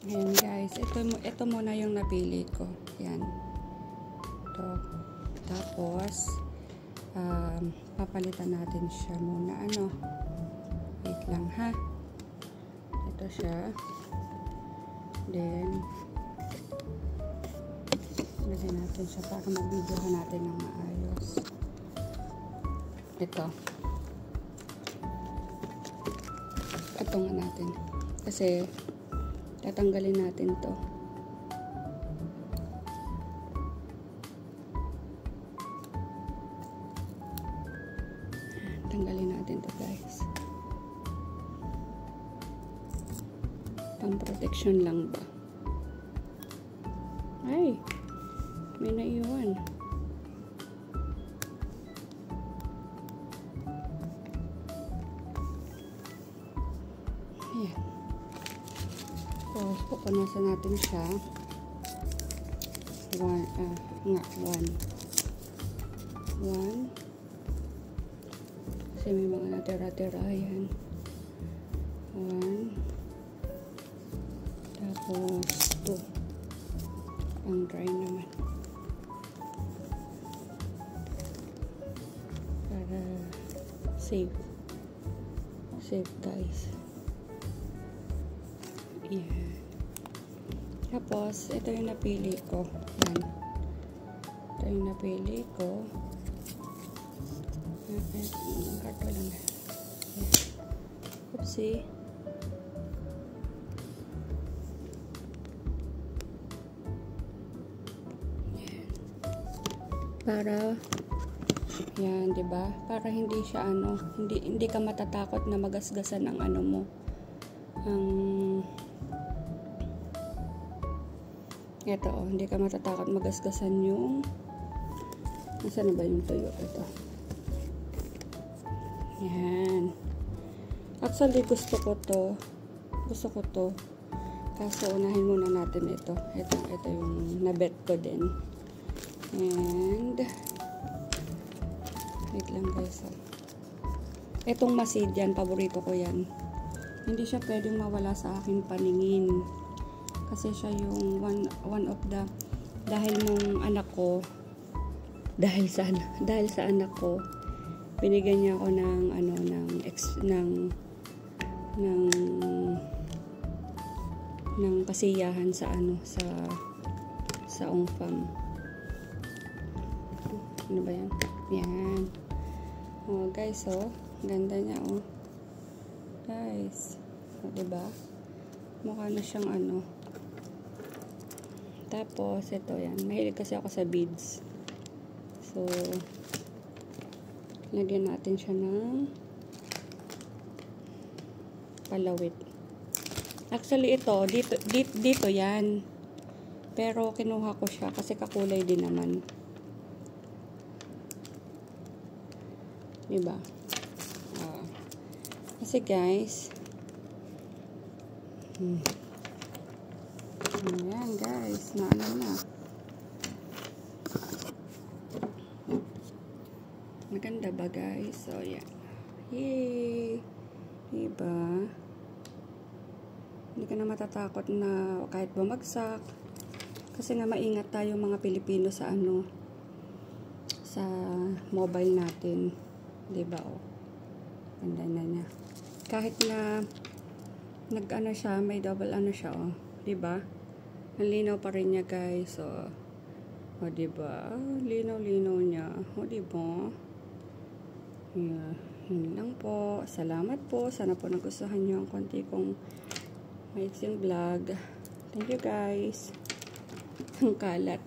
Ayan guys, ito muna yung napili ko. Yan. Ito. Tapos, papalitan natin siya muna. Wait lang ha. Ito siya. Then, lagyan natin siya para mag-videohan natin ng maayos. Ito nga natin. Kasi, tatanggalin natin to. Tanggalin natin to guys. Pang protection lang ba? Ay! May naiwan. Ayan. Tapos, pupunasan natin siya. One. Kasi may mga natira-tira. Ayan. 1. Tapos, 2. Pang dry naman. Para safe. Safe guys. Ayan. Tapos, ito yung napili ko. Yan. Ito yung napili ko. Ang karto lang. Ayan. Oopsie. Ayan. Para, yan, diba? Para hindi siya, hindi ka matatakot na magasgasan ng mo. Ito, hindi ka matatakot magasgasan yung nasaan na ba yung tuyo? Ito. Yan. Actually, gusto ko to. Kaso, unahin muna natin ito. Ito yung nabet ko din. And, wait lang guys. Itong masid yan, paborito ko yan. Hindi siya pwedeng mawala sa aking paningin. Kasi siya yung one of the, dahil nung anak ko, dahil sa anak ko, binigyan niya ako ng kasiyahan sa sa Ongfam. Ano ba yan? Yan. Oh, guys, ganda niya, guys. Diba? Mukha na siyang Tapos, ito yan. Mahilig kasi ako sa beads. So, lagyan natin siya ng palawit. Actually, ito, dito yan. Pero, kinuha ko siya kasi kakulay din naman. Diba? Kasi, guys, ayan guys, na. Maganda ba guys? So yan. Yay! Diba? Hindi ka na matatakot na kahit bumagsak. Kasi nga maingat tayo mga Pilipino sa sa mobile natin. Diba? Ganda na niya. Kahit na siya, may double siya, diba? Ang linaw pa rin niya, guys. So, diba? Linaw-linaw niya. Diba? Yeah. Yun lang po. Salamat po. Sana po nagustuhan niyo ang konti kong maiksing vlog. Thank you, guys. Ang kalat.